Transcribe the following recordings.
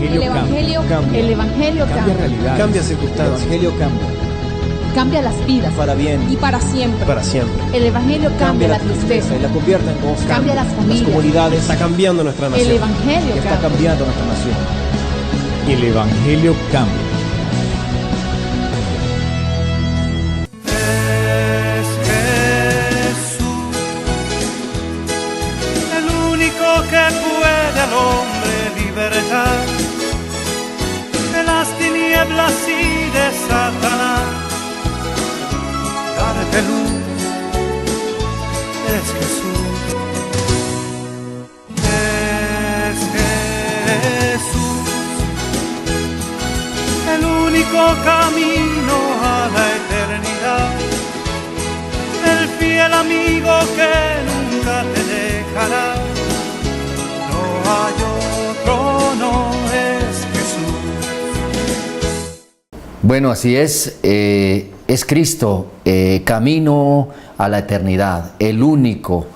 Evangelio cambia. El Evangelio Cambia realidades. Cambia circunstancias. El Evangelio cambia. cambia las vidas Para bien. y para siempre. Para siempre. El Evangelio cambia la tristeza, y la convierte en gozo. cambia las familias. comunidades. Está cambiando nuestra El nación. Evangelio Está cambia. cambiando nuestra nación. El Evangelio cambia. Es Jesús, el único que puede al hombre libertar de las tinieblas y de Satanás, darte luz. Es Jesús, es Jesús, el único camino a la eternidad, el fiel amigo que nunca te dejará. No hay otro, no es Jesús. Bueno, así es Cristo, camino a la eternidad, el único,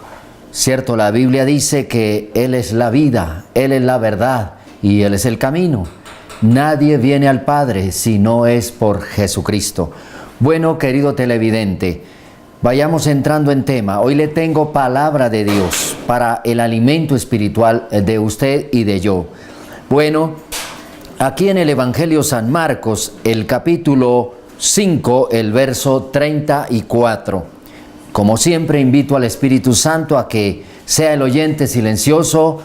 ¿cierto? La Biblia dice que Él es la vida, Él es la verdad y Él es el camino. Nadie viene al Padre si no es por Jesucristo. Bueno, querido televidente, vayamos entrando en tema. Hoy le tengo palabra de Dios para el alimento espiritual de usted y de yo. Bueno, aquí en el Evangelio San Marcos, el capítulo 5, el verso 34. Como siempre, invito al Espíritu Santo a que sea el oyente silencioso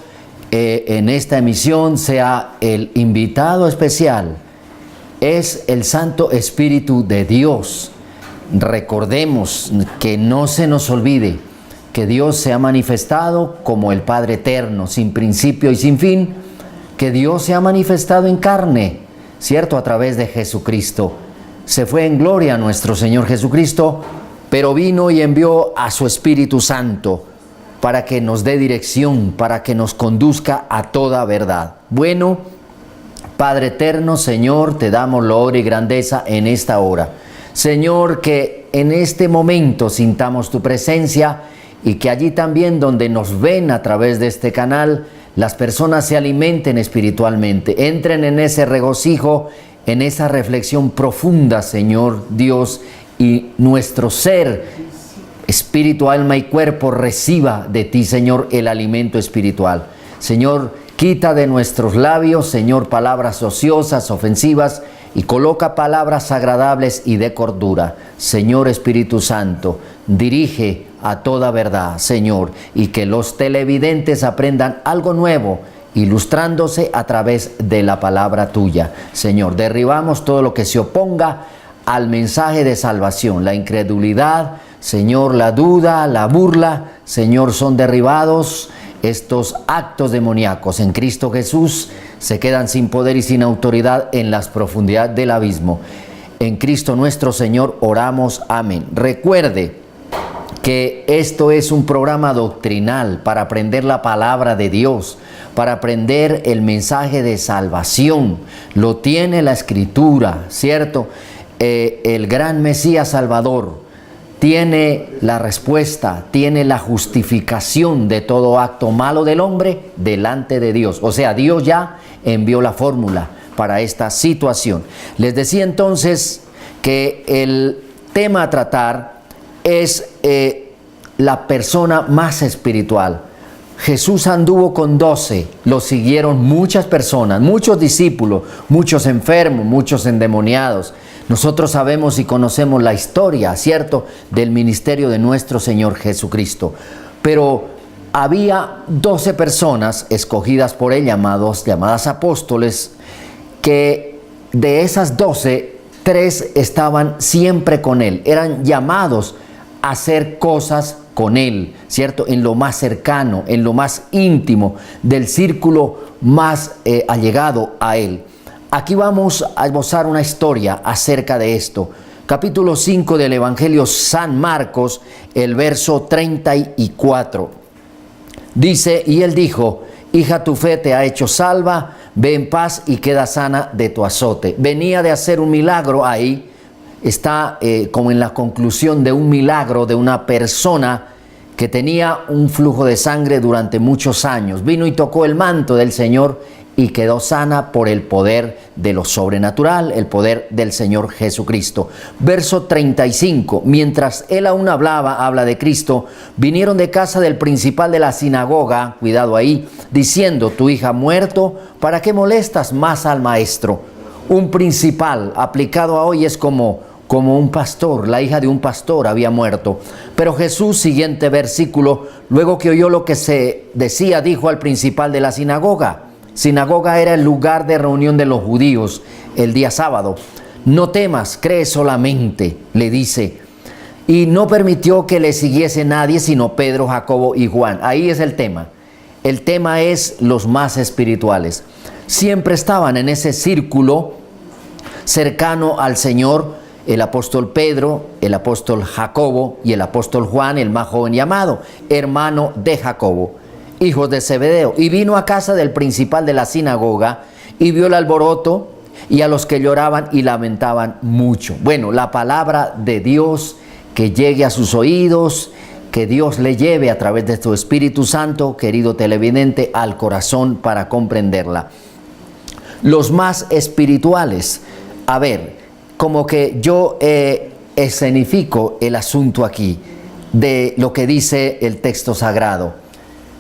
en esta emisión, sea el invitado especial. Es el Santo Espíritu de Dios. Recordemos que no se nos olvide que Dios se ha manifestado como el Padre eterno, sin principio y sin fin, que Dios se ha manifestado en carne, ¿cierto? A través de Jesucristo. Se fue en gloria nuestro Señor Jesucristo, pero vino y envió a su Espíritu Santo para que nos dé dirección, para que nos conduzca a toda verdad. Bueno, Padre eterno, Señor, te damos gloria y grandeza en esta hora. Señor, que en este momento sintamos tu presencia y que allí también donde nos ven a través de este canal, las personas se alimenten espiritualmente, entren en ese regocijo, en esa reflexión profunda, Señor Dios, y nuestro ser, espíritu, alma y cuerpo, reciba de ti, Señor, el alimento espiritual. Señor, quita de nuestros labios, Señor, palabras ociosas, ofensivas, y coloca palabras agradables y de cordura. Señor Espíritu Santo, dirige a toda verdad, Señor, y que los televidentes aprendan algo nuevo, ilustrándose a través de la palabra tuya. Señor, derribamos todo lo que se oponga al mensaje de salvación, la incredulidad, Señor, la duda, la burla, Señor, son derribados. Estos actos demoníacos en Cristo Jesús se quedan sin poder y sin autoridad en las profundidades del abismo. En Cristo nuestro Señor oramos, amén. Recuerde que esto es un programa doctrinal para aprender la palabra de Dios, para aprender el mensaje de salvación. Lo tiene la Escritura, ¿cierto? El gran Mesías Salvador tiene la respuesta, tiene la justificación de todo acto malo del hombre delante de Dios. O sea, Dios ya envió la fórmula para esta situación. Les decía entonces que el tema a tratar es la persona más espiritual. Jesús anduvo con 12, lo siguieron muchas personas, muchos discípulos, muchos enfermos, muchos endemoniados. Nosotros sabemos y conocemos la historia, ¿cierto?, del ministerio de nuestro Señor Jesucristo. Pero había 12 personas escogidas por Él, llamadas apóstoles, que de esas 12, 3 estaban siempre con Él. Eran llamados a hacer cosas con Él, ¿cierto?, en lo más cercano, en lo más íntimo, del círculo más allegado a Él. Aquí vamos a esbozar una historia acerca de esto. Capítulo 5 del Evangelio San Marcos, el verso 34. Dice, y él dijo, hija, tu fe te ha hecho salva, ve en paz y queda sana de tu azote. Venía de hacer un milagro ahí, está como en la conclusión de un milagro de una persona que tenía un flujo de sangre durante muchos años. Vino y tocó el manto del Señor y quedó sana por el poder de lo sobrenatural, el poder del Señor Jesucristo. Verso 35, mientras él aún hablaba, habla de Cristo, vinieron de casa del principal de la sinagoga, cuidado ahí, diciendo, tu hija ha muerto, ¿para qué molestas más al maestro? Un principal aplicado a hoy es como un pastor, la hija de un pastor había muerto. Pero Jesús, siguiente versículo, luego que oyó lo que se decía, dijo al principal de la sinagoga. Sinagoga era el lugar de reunión de los judíos el día sábado. No temas, cree solamente, le dice. Y no permitió que le siguiese nadie, sino Pedro, Jacobo y Juan. Ahí es el tema. El tema es los más espirituales. Siempre estaban en ese círculo cercano al Señor, el apóstol Pedro, el apóstol Jacobo y el apóstol Juan, el más joven llamado, hermano de Jacobo, hijos de Zebedeo. Y vino a casa del principal de la sinagoga y vio el alboroto y a los que lloraban y lamentaban mucho. Bueno, la palabra de Dios que llegue a sus oídos, que Dios le lleve a través de su Espíritu Santo, querido televidente, al corazón para comprenderla. Los más espirituales. A ver, como que yo escenifico el asunto aquí de lo que dice el texto sagrado.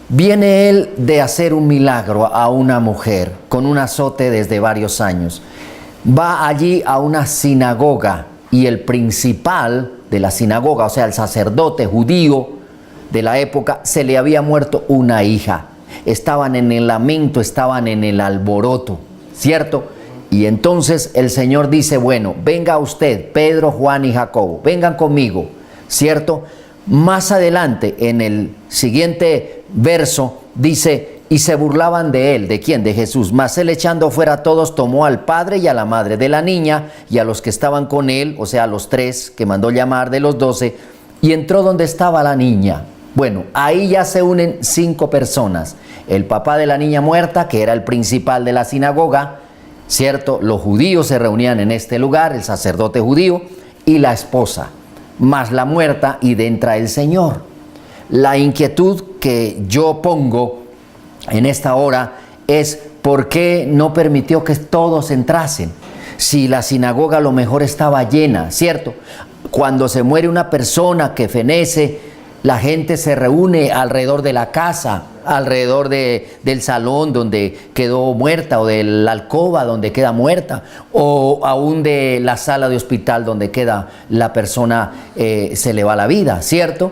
Viene él de hacer un milagro a una mujer con un azote desde varios años. Va allí a una sinagoga y el principal de la sinagoga, o sea, el sacerdote judío de la época, se le había muerto una hija. Estaban en el lamento, estaban en el alboroto, ¿cierto? Y entonces el Señor dice, bueno, venga usted, Pedro, Juan y Jacobo, vengan conmigo, ¿cierto? Más adelante, en el siguiente verso, dice, y se burlaban de él. ¿De quién? De Jesús. Mas él, echando fuera a todos, tomó al padre y a la madre de la niña y a los que estaban con él, o sea, a los 3 que mandó llamar de los 12, y entró donde estaba la niña. Bueno, ahí ya se unen 5 personas. El papá de la niña muerta, que era el principal de la sinagoga, ¿cierto? Los judíos se reunían en este lugar, el sacerdote judío y la esposa, más la muerta, y entra el Señor. La inquietud que yo pongo en esta hora es ¿por qué no permitió que todos entrasen? Si la sinagoga a lo mejor estaba llena, ¿cierto? Cuando se muere una persona que fenece, la gente se reúne alrededor de la casa, alrededor del salón donde quedó muerta, o de la alcoba donde queda muerta, o aún de la sala de hospital donde queda la persona, se le va la vida, ¿cierto?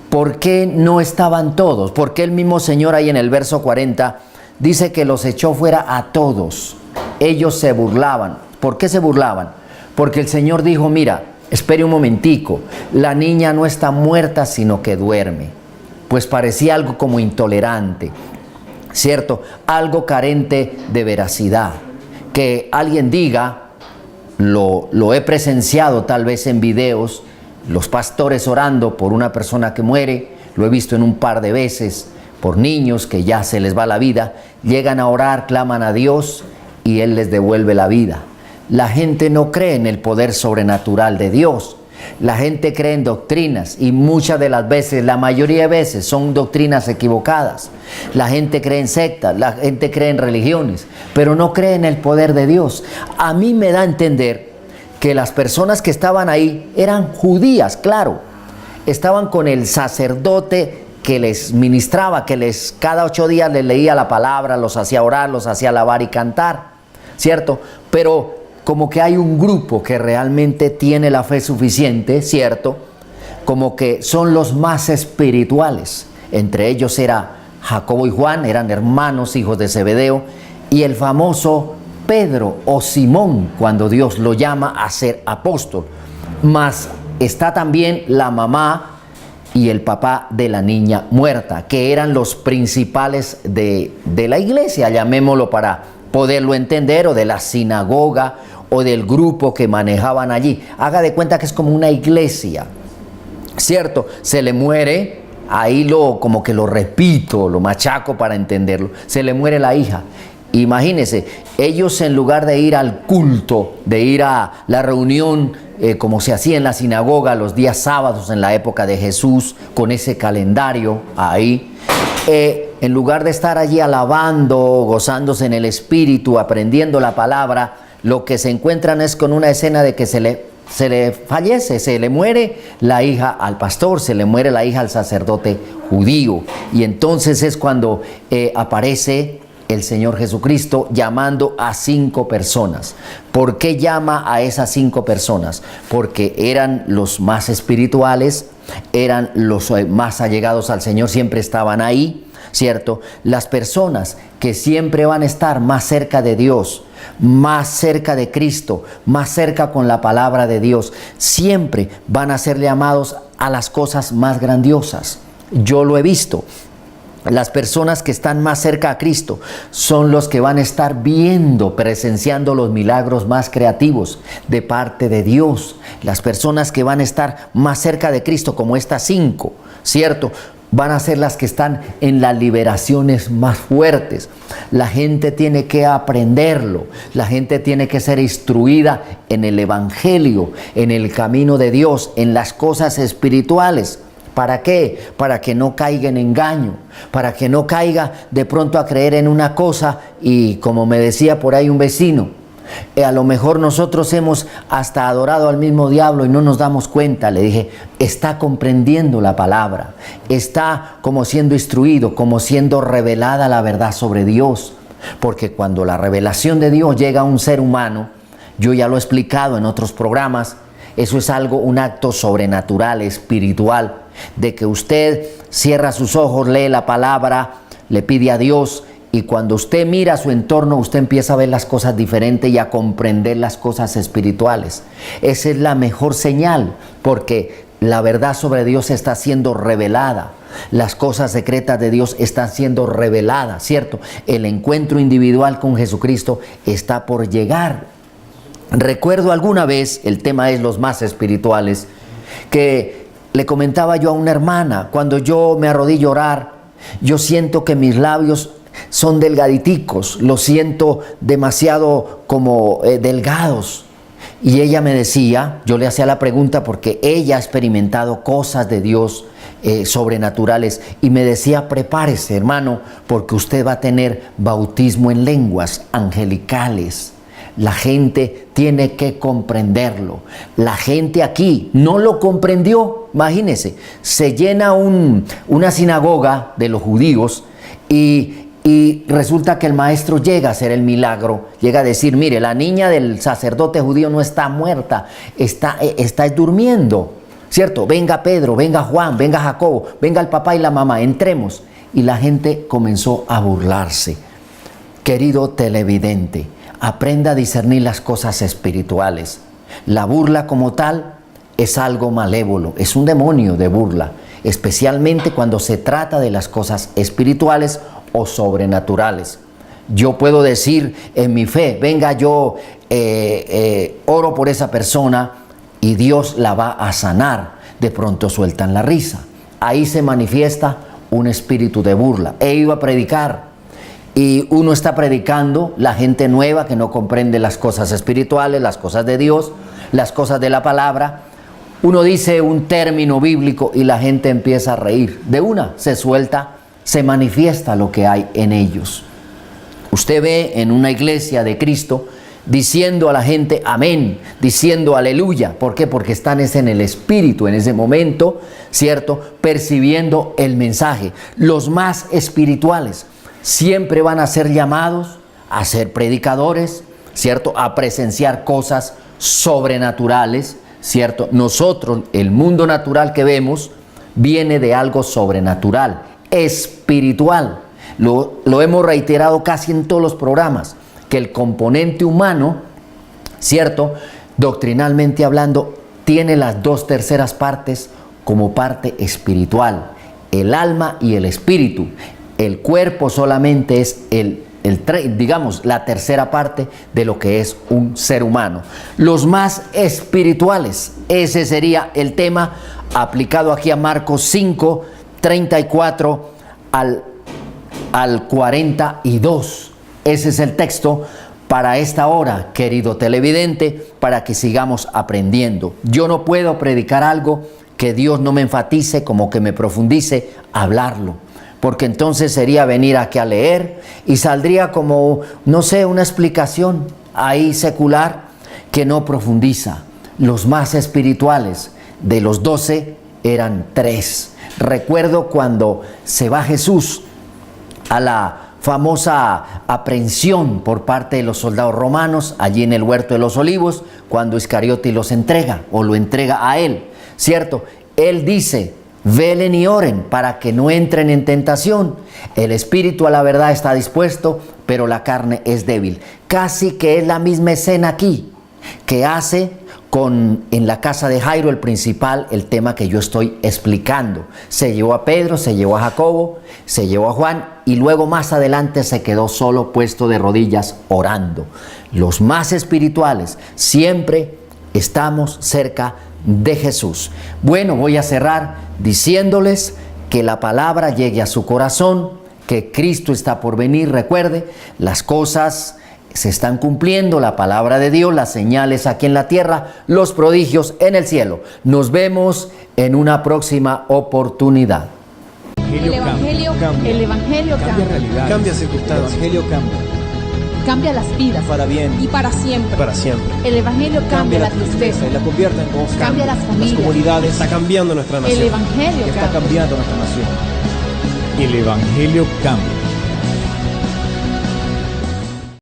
¿Por qué no estaban todos? Porque el mismo Señor ahí en el verso 40 dice que los echó fuera a todos. Ellos se burlaban. ¿Por qué se burlaban? Porque el Señor dijo, mira, espere un momentico, la niña no está muerta sino que duerme. Pues parecía algo como intolerante, ¿cierto? Algo carente de veracidad. Que alguien diga, lo he presenciado tal vez en videos, los pastores orando por una persona que muere, lo he visto en un par de veces, por niños que ya se les va la vida, llegan a orar, claman a Dios y Él les devuelve la vida. La gente no cree en el poder sobrenatural de Dios. La gente cree en doctrinas y muchas de las veces, la mayoría de veces, son doctrinas equivocadas. La gente cree en sectas, la gente cree en religiones, pero no cree en el poder de Dios. A mí me da a entender que las personas que estaban ahí eran judías, claro. Estaban con el sacerdote que les ministraba, que cada 8 días les leía la palabra, los hacía orar, los hacía alabar y cantar, ¿cierto? Pero como que hay un grupo que realmente tiene la fe suficiente, ¿cierto? Como que son los más espirituales. Entre ellos era Jacobo y Juan, eran hermanos, hijos de Zebedeo, y el famoso Pedro o Simón, cuando Dios lo llama a ser apóstol. Mas está también la mamá y el papá de la niña muerta, que eran los principales de la iglesia, llamémoslo para poderlo entender, o de la sinagoga, o del grupo que manejaban allí. Haga de cuenta que es como una iglesia, ¿cierto? Se le muere, ahí como que lo repito, lo machaco para entenderlo, se le muere la hija. Imagínense, ellos en lugar de ir al culto, de ir a la reunión como se hacía en la sinagoga los días sábados en la época de Jesús, con ese calendario ahí, en lugar de estar allí alabando, gozándose en el Espíritu, aprendiendo la palabra, lo que se encuentran es con una escena de que se le fallece, se le muere la hija al pastor, se le muere la hija al sacerdote judío. Y entonces es cuando aparece el Señor Jesucristo llamando a 5 personas. ¿Por qué llama a esas 5 personas? Porque eran los más espirituales, eran los más allegados al Señor, siempre estaban ahí, ¿cierto? Las personas que siempre van a estar más cerca de Dios, más cerca de Cristo, más cerca con la palabra de Dios, siempre van a ser llamados a las cosas más grandiosas. Yo lo he visto. Las personas que están más cerca a Cristo son los que van a estar viendo, presenciando los milagros más creativos de parte de Dios. Las personas que van a estar más cerca de Cristo, como estas 5, ¿cierto?, van a ser las que están en las liberaciones más fuertes. La gente tiene que aprenderlo, la gente tiene que ser instruida en el Evangelio, en el camino de Dios, en las cosas espirituales. ¿Para qué? Para que no caiga en engaño, para que no caiga de pronto a creer en una cosa y, como me decía por ahí un vecino, a lo mejor nosotros hemos hasta adorado al mismo diablo y no nos damos cuenta. Le dije, está comprendiendo la palabra, está como siendo instruido, como siendo revelada la verdad sobre Dios. Porque cuando la revelación de Dios llega a un ser humano, yo ya lo he explicado en otros programas, eso es algo, un acto sobrenatural, espiritual, de que usted cierra sus ojos, lee la palabra, le pide a Dios, y cuando usted mira su entorno, usted empieza a ver las cosas diferentes y a comprender las cosas espirituales. Esa es la mejor señal, porque la verdad sobre Dios está siendo revelada. Las cosas secretas de Dios están siendo reveladas, ¿cierto? El encuentro individual con Jesucristo está por llegar. Recuerdo alguna vez, el tema es los más espirituales, que le comentaba yo a una hermana, cuando yo me arrodillo a orar, yo siento que mis labios son delgaditicos, los siento demasiado como delgados. Y ella me decía, yo le hacía la pregunta porque ella ha experimentado cosas de Dios sobrenaturales, y me decía, prepárese, hermano, porque usted va a tener bautismo en lenguas angelicales. La gente tiene que comprenderlo. La gente aquí no lo comprendió. Imagínense, se llena una sinagoga de los judíos y resulta que el maestro llega a hacer el milagro, llega a decir, mire, la niña del sacerdote judío no está muerta, está durmiendo, ¿cierto? Venga Pedro, venga Juan, venga Jacobo, venga el papá y la mamá, entremos. Y la gente comenzó a burlarse. Querido televidente, aprenda a discernir las cosas espirituales. La burla como tal es algo malévolo, es un demonio de burla, especialmente cuando se trata de las cosas espirituales o sobrenaturales. Yo puedo decir en mi fe, venga, yo oro por esa persona y Dios la va a sanar. De pronto sueltan la risa. Ahí se manifiesta un espíritu de burla. He ido a predicar y uno está predicando, la gente nueva que no comprende las cosas espirituales, las cosas de Dios, las cosas de la palabra. Uno dice un término bíblico y la gente empieza a reír. De una se suelta, se manifiesta lo que hay en ellos. Usted ve en una iglesia de Cristo diciendo a la gente amén, diciendo aleluya. ¿Por qué? Porque están en el espíritu en ese momento, ¿cierto? Percibiendo el mensaje. Los más espirituales siempre van a ser llamados a ser predicadores, ¿cierto? A presenciar cosas sobrenaturales, ¿cierto? Nosotros, el mundo natural que vemos, viene de algo sobrenatural, espiritual. Lo hemos reiterado casi en todos los programas, que el componente humano, ¿cierto?, doctrinalmente hablando, tiene las 2/3 partes como parte espiritual, el alma y el espíritu. El cuerpo solamente es digamos, la 3ª parte de lo que es un ser humano. Los más espirituales, ese sería el tema aplicado aquí a Marcos 5, 34 al 42. Ese es el texto para esta hora, querido televidente, para que sigamos aprendiendo. Yo no puedo predicar algo que Dios no me enfatice, como que me profundice, hablarlo. porque entonces sería venir aquí a leer y saldría como, no sé, una explicación ahí secular que no profundiza. Los más espirituales de los 12 eran 3. Recuerdo cuando se va Jesús a la famosa aprehensión por parte de los soldados romanos allí en el huerto de los olivos, cuando Iscariote los entrega o lo entrega a él, ¿cierto? Él dice: velen y oren para que no entren en tentación. El espíritu a la verdad está dispuesto, pero la carne es débil. Casi que es la misma escena aquí que hace en la casa de Jairo, el principal, el tema que yo estoy explicando. Se llevó a Pedro, se llevó a Jacobo, se llevó a Juan y luego más adelante se quedó solo puesto de rodillas orando. Los más espirituales siempre estamos cerca de Jesús. Bueno, voy a cerrar diciéndoles que la palabra llegue a su corazón, que Cristo está por venir. Recuerde, las cosas se están cumpliendo, la palabra de Dios, las señales aquí en la tierra, los prodigios en el cielo. Nos vemos en una próxima oportunidad. El Evangelio cambia. El Evangelio Cambia realidades. Cambia circunstancias. El Evangelio cambia. Cambia las vidas. Para bien. Y para siempre. Para siempre. El Evangelio cambia la tristeza. Y la convierte en gozo. Cambia las familias. Las comunidades. Está cambiando nuestra nación. El Evangelio Está cambia. cambiando nuestra nación. El Evangelio cambia.